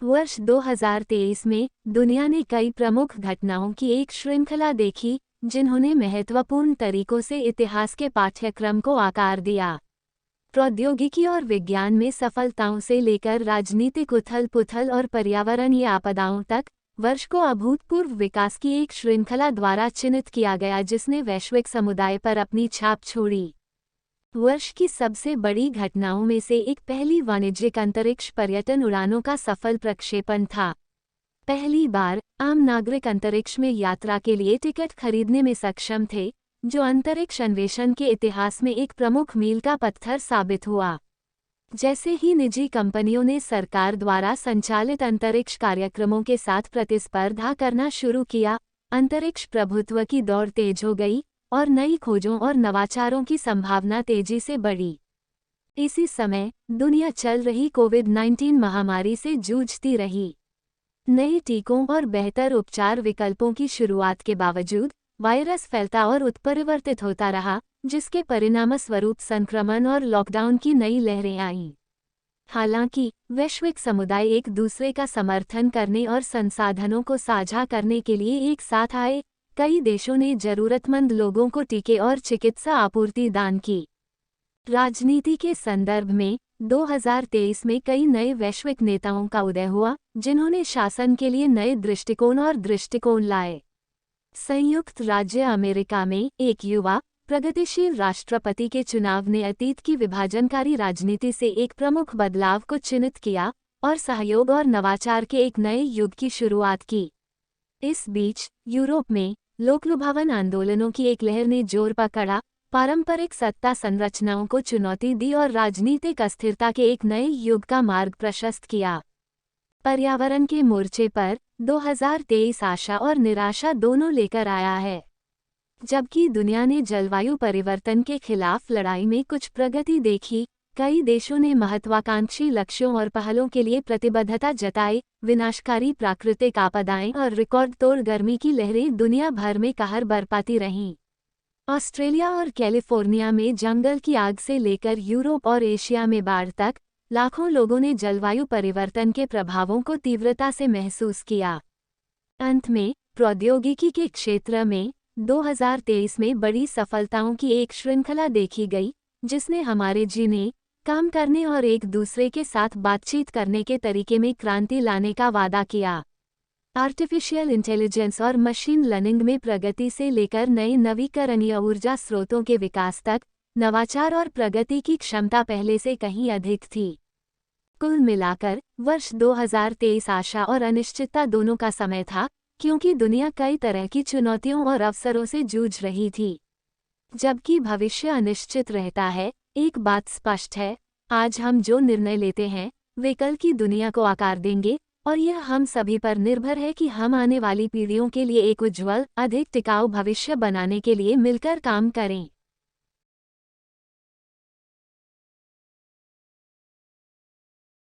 वर्ष 2023 में दुनिया ने कई प्रमुख घटनाओं की एक श्रृंखला देखी जिन्होंने महत्वपूर्ण तरीकों से इतिहास के पाठ्यक्रम को आकार दिया। प्रौद्योगिकी और विज्ञान में सफलताओं से लेकर राजनीतिक उथल-पुथल और पर्यावरणीय आपदाओं तक, वर्ष को अभूतपूर्व विकास की एक श्रृंखला द्वारा चिन्हित किया गया जिसने वैश्विक समुदाय पर अपनी छाप छोड़ी। वर्ष की सबसे बड़ी घटनाओं में से एक पहली वाणिज्यिक अंतरिक्ष पर्यटन उड़ानों का सफल प्रक्षेपण था। पहली बार आम नागरिक अंतरिक्ष में यात्रा के लिए टिकट खरीदने में सक्षम थे, जो अंतरिक्ष अन्वेषण के इतिहास में एक प्रमुख मील का पत्थर साबित हुआ। जैसे ही निजी कंपनियों ने सरकार द्वारा संचालित अंतरिक्ष कार्यक्रमों के साथ प्रतिस्पर्धा करना शुरू किया, अंतरिक्ष प्रभुत्व की दौड़ तेज हो गई और नई खोजों और नवाचारों की संभावना तेजी से बढ़ी। इसी समय दुनिया चल रही कोविड-19 महामारी से जूझती रही। नए टीकों और बेहतर उपचार विकल्पों की शुरुआत के बावजूद वायरस फैलता और उत्परिवर्तित होता रहा, जिसके परिणामस्वरूप संक्रमण और लॉकडाउन की नई लहरें आईं। हालांकि वैश्विक समुदाय एक दूसरे का समर्थन करने और संसाधनों को साझा करने के लिए एक साथ आए, कई देशों ने जरूरतमंद लोगों को टीके और चिकित्सा आपूर्ति दान की। राजनीति के संदर्भ में 2023 में कई नए वैश्विक नेताओं का उदय हुआ, जिन्होंने शासन के लिए नए दृष्टिकोण लाए। संयुक्त राज्य अमेरिका में एक युवा प्रगतिशील राष्ट्रपति के चुनाव ने अतीत की विभाजनकारी राजनीति से एक प्रमुख बदलाव को चिन्हित किया और सहयोग और नवाचार के एक नए युग की शुरुआत की। इस बीच यूरोप में लोकलुभावन आंदोलनों की एक लहर ने जोर पकड़ा, पारंपरिक सत्ता संरचनाओं को चुनौती दी और राजनीतिक अस्थिरता के एक नए युग का मार्ग प्रशस्त किया। पर्यावरण के मोर्चे पर 2023 आशा और निराशा दोनों लेकर आया है। जबकि दुनिया ने जलवायु परिवर्तन के खिलाफ लड़ाई में कुछ प्रगति देखी, कई देशों ने महत्वाकांक्षी लक्ष्यों और पहलों के लिए प्रतिबद्धता जताई। विनाशकारी प्राकृतिक आपदाएं और रिकॉर्ड तोड़ गर्मी की लहरें दुनिया भर में कहर बरपाती रहीं। ऑस्ट्रेलिया और कैलिफोर्निया में जंगल की आग से लेकर यूरोप और एशिया में बाढ़ तक, लाखों लोगों ने जलवायु परिवर्तन के प्रभावों को तीव्रता से महसूस किया। अंत में प्रौद्योगिकी के क्षेत्र में 2023 में बड़ी सफलताओं की एक श्रृंखला देखी गई, जिसने हमारे जीने, काम करने और एक दूसरे के साथ बातचीत करने के तरीके में क्रांति लाने का वादा किया। आर्टिफिशियल इंटेलिजेंस और मशीन लर्निंग में प्रगति से लेकर नए नवीकरणीय ऊर्जा स्रोतों के विकास तक, नवाचार और प्रगति की क्षमता पहले से कहीं अधिक थी। कुल मिलाकर वर्ष 2023 आशा और अनिश्चितता दोनों का समय था, क्योंकि दुनिया कई तरह की चुनौतियों और अवसरों से जूझ रही थी। जबकि भविष्य अनिश्चित रहता है, एक बात स्पष्ट है, आज हम जो निर्णय लेते हैं वे कल की दुनिया को आकार देंगे, और यह हम सभी पर निर्भर है कि हम आने वाली पीढ़ियों के लिए एक उज्ज्वल, अधिक टिकाऊ भविष्य बनाने के लिए मिलकर काम करें।